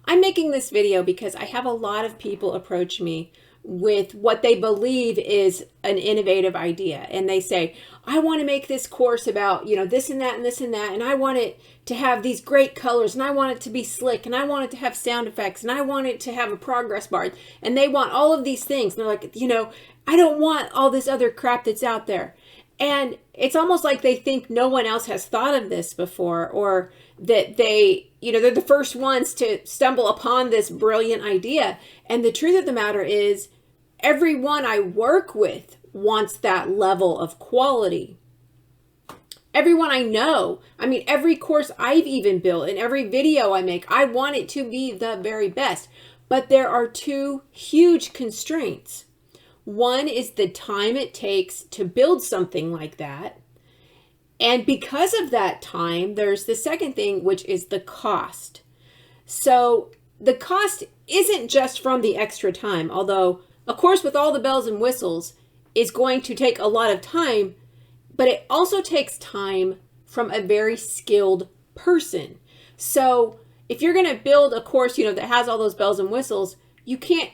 I'm making this video because I have a lot of people approach me with what they believe is an innovative idea. And they say, I want to make this course about, this and that and this and that. And I want it to have these great colors, and I want it to be slick, and I want it to have sound effects, and I want it to have a progress bar. And they want all of these things. And they're like, I don't want all this other crap that's out there. And it's almost like they think no one else has thought of this before, or that they're the first ones to stumble upon this brilliant idea. And the truth of the matter is, everyone I work with wants that level of quality. Everyone I know, every course I've even built and every video I make, I want it to be the very best. But there are two huge constraints. One is the time it takes to build something like that. And because of that time, there's the second thing, which is the cost. So the cost isn't just from the extra time, although, of course, with all the bells and whistles, is going to take a lot of time, but it also takes time from a very skilled person. So if you're going to build a course, that has all those bells and whistles, you can't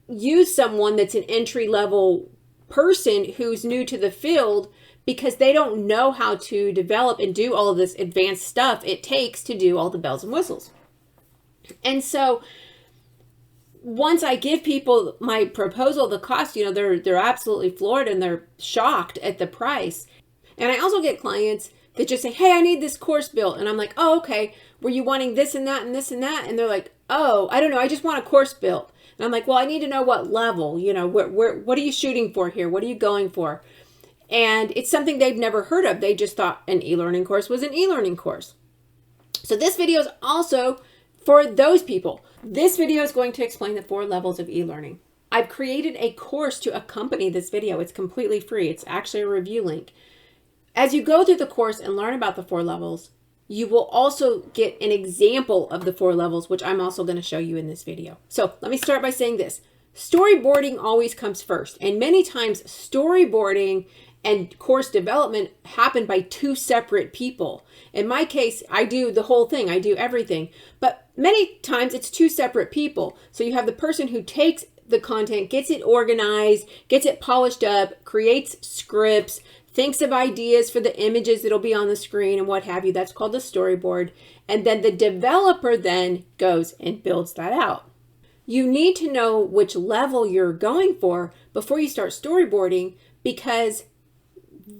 use someone that's an entry-level person who's new to the field, because they don't know how to develop and do all of this advanced stuff it takes to do all the bells and whistles. And so once I give people my proposal, the cost, they're absolutely floored and they're shocked at the price. And I also get clients that just say, hey, I need this course built. And I'm like, oh, okay. Were you wanting this and that and this and that? And they're like, oh, I don't know. I just want a course built. And I'm like, well, I need to know what level, what are you shooting for here? What are you going for? And it's something they've never heard of. They just thought an e-learning course was an e-learning course. So this video is also for those people. This video is going to explain the 4 levels of e-learning. I've created a course to accompany this video. It's completely free. It's actually a review link. As you go through the course and learn about the 4 levels, you will also get an example of the 4 levels, which I'm also going to show you in this video. So let me start by saying this. Storyboarding always comes first. And many times storyboarding and course development happen by 2 separate people. In my case, I do the whole thing. I do everything. But many times it's 2 separate people. So you have the person who takes the content, gets it organized, gets it polished up, creates scripts, thinks of ideas for the images that'll be on the screen and what have you. That's called the storyboard. And then the developer then goes and builds that out. You need to know which level you're going for before you start storyboarding, because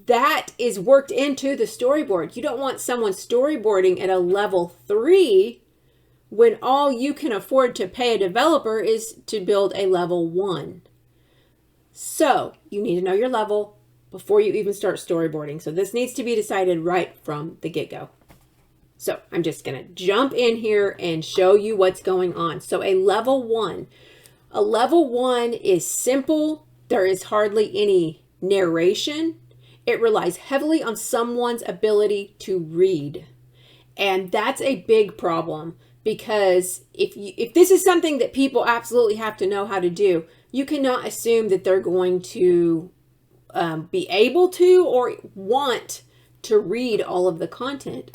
that is worked into the storyboard. You don't want someone storyboarding at a level 3 when all you can afford to pay a developer is to build a level 1. So you need to know your level before you even start storyboarding. So this needs to be decided right from the get-go. So I'm just going to jump in here and show you what's going on. So a level 1 is simple. There is hardly any narration. It relies heavily on someone's ability to read. And that's a big problem, because if this is something that people absolutely have to know how to do, you cannot assume that they're going to be able to or want to read all of the content.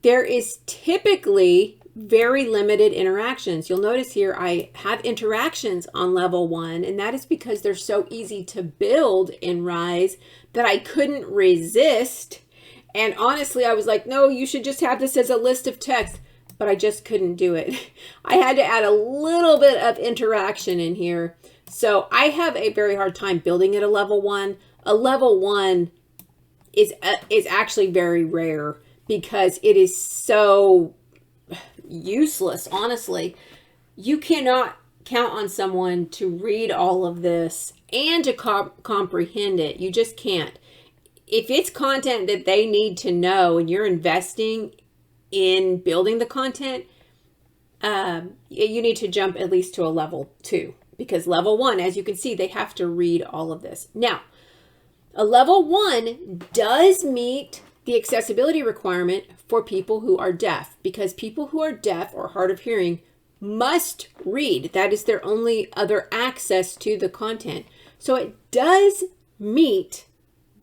There is typically very limited interactions. You'll notice here I have interactions on level 1, and that is because they're so easy to build in Rise that I couldn't resist. And honestly, I was like, no, you should just have this as a list of text, but I just couldn't do it. I had to add a little bit of interaction in here. So I have a very hard time building at a level 1. A level 1 is actually very rare because it is so useless, honestly. You cannot count on someone to read all of this and to comprehend it. You just can't. If it's content that they need to know and you're investing in building the content, you need to jump at least to a level 2, because level 1, as you can see, they have to read all of this. Now, a level 1 does meet the accessibility requirement for people who are deaf, because people who are deaf or hard of hearing must read. That is their only other access to the content. So it does meet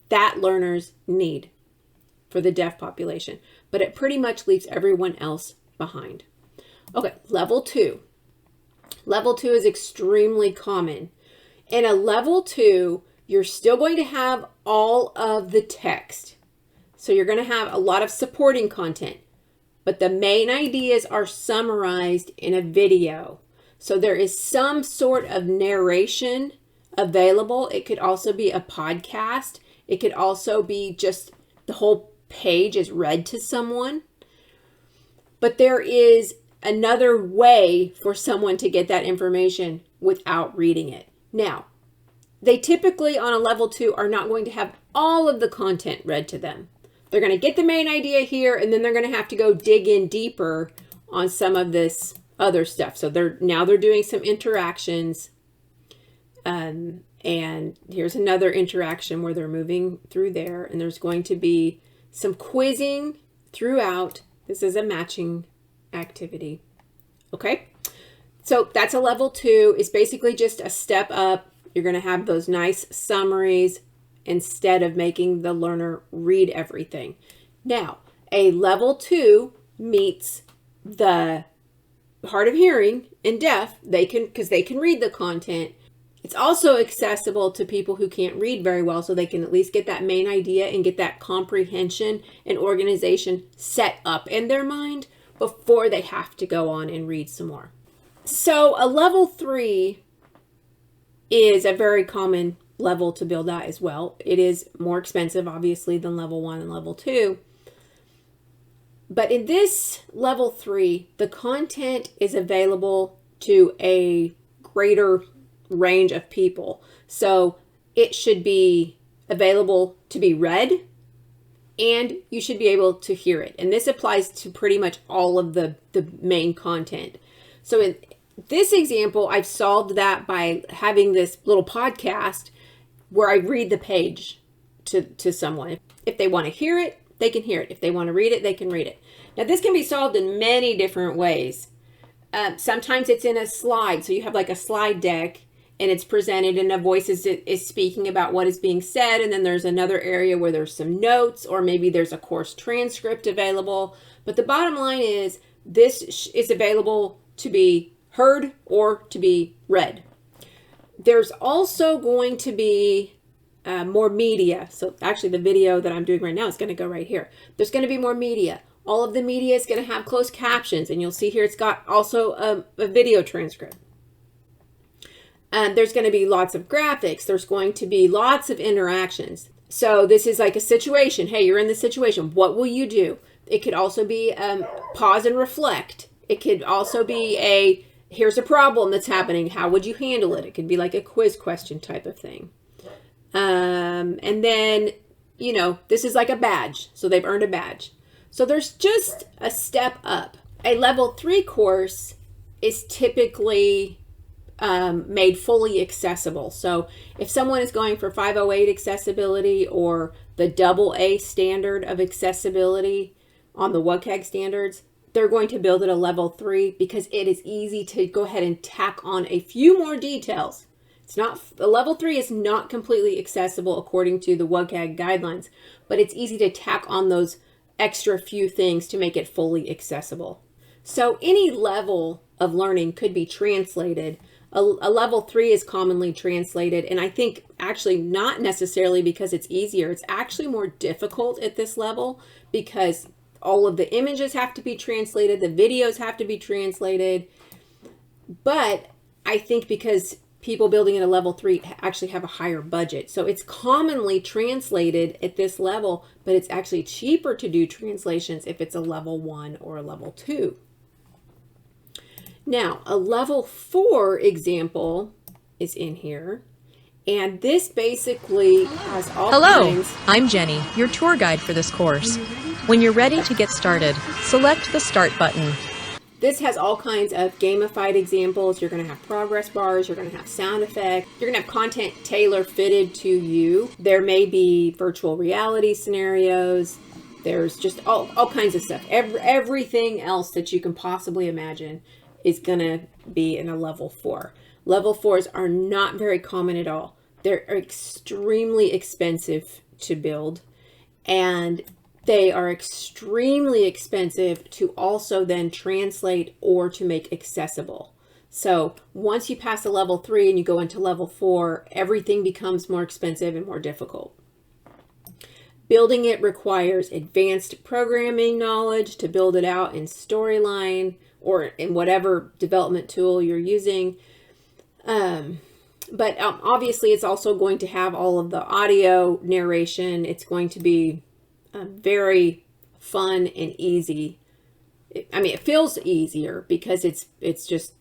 that learner's need for the deaf population, but it pretty much leaves everyone else behind. Okay, level 2. Level 2 is extremely common. In a level 2, you're still going to have all of the text. So you're going to have a lot of supporting content, but the main ideas are summarized in a video. So there is some sort of narration available. It could also be a podcast. It could also be just the whole page is read to someone. But there is another way for someone to get that information without reading it. Now, they typically on a level 2 are not going to have all of the content read to them. They're going to get the main idea here, and then they're going to have to go dig in deeper on some of this other stuff. So they're doing some interactions. And here's another interaction where they're moving through there, and there's going to be some quizzing throughout. This is a matching activity. Okay, so that's a level 2. It's basically just a step up. You're going to have those nice summaries instead of making the learner read everything. Now, a level 2 meets the hard of hearing and deaf. Because they can read the content. It's also accessible to people who can't read very well, so they can at least get that main idea and get that comprehension and organization set up in their mind before they have to go on and read some more. So a level 3 is a very common level to build at as well. It is more expensive, obviously, than level 1 and level 2. But in this level 3, the content is available to a greater range of people. So it should be available to be read, and you should be able to hear it. And this applies to pretty much all of the main content. So in this example, I've solved that by having this little podcast where I read the page to someone. If they want to hear it, they can hear it. If they want to read it, they can read it. Now, this can be solved in many different ways. Sometimes it's in a slide. So you have like a slide deck, and it's presented, and a voice is speaking about what is being said. And then there's another area where there's some notes, or maybe there's a course transcript available. But the bottom line is this is available to be heard or to be read. There's also going to be more media. So actually the video that I'm doing right now is going to go right here. There's going to be more media. All of the media is going to have closed captions, and you'll see here it's got also a video transcript. There's going to be lots of graphics. There's going to be lots of interactions. So this is like a situation. Hey, you're in this situation. What will you do? It could also be pause and reflect. It could also be here's a problem that's happening. How would you handle it? It could be like a quiz question type of thing. And then, this is like a badge. So they've earned a badge. So there's just a step up. A level 3 course is typically made fully accessible. So if someone is going for 508 accessibility or the AA standard of accessibility on the WCAG standards, they're going to build it a level 3 because it is easy to go ahead and tack on a few more details. The level 3 is not completely accessible according to the WCAG guidelines, but it's easy to tack on those extra few things to make it fully accessible. So any level of learning could be translated. A level 3 is commonly translated, and I think actually not necessarily because it's easier. It's actually more difficult at this level because all of the images have to be translated, the videos have to be translated. But I think because people building at a level 3 actually have a higher budget. So it's commonly translated at this level, but it's actually cheaper to do translations if it's a level 1 or a level 2. Now, a level 4 example is in here, and this basically has all kinds. Hello, I'm Jenny, your tour guide for this course. When you're ready to get started, select the Start button. This has all kinds of gamified examples. You're going to have progress bars. You're going to have sound effects. You're going to have content tailor-fitted to you. There may be virtual reality scenarios. There's just all kinds of stuff. Everything else that you can possibly imagine is going to be in a level 4. Level 4s are not very common at all. They're extremely expensive to build, and they are extremely expensive to also then translate or to make accessible. So once you pass a level 3 and you go into level 4, everything becomes more expensive and more difficult. Building it requires advanced programming knowledge to build it out in Storyline or in whatever development tool you're using. But obviously it's also going to have all of the audio narration. It's going to be very fun and easy. I mean, it feels easier because it's just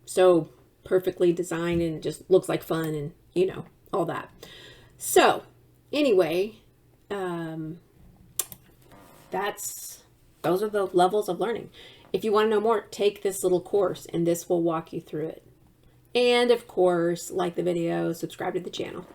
so perfectly designed and it just looks like fun and, you know, all that. So anyway, those are the levels of learning. If you want to know more, take this little course and this will walk you through it. And of course, like the video, subscribe to the channel.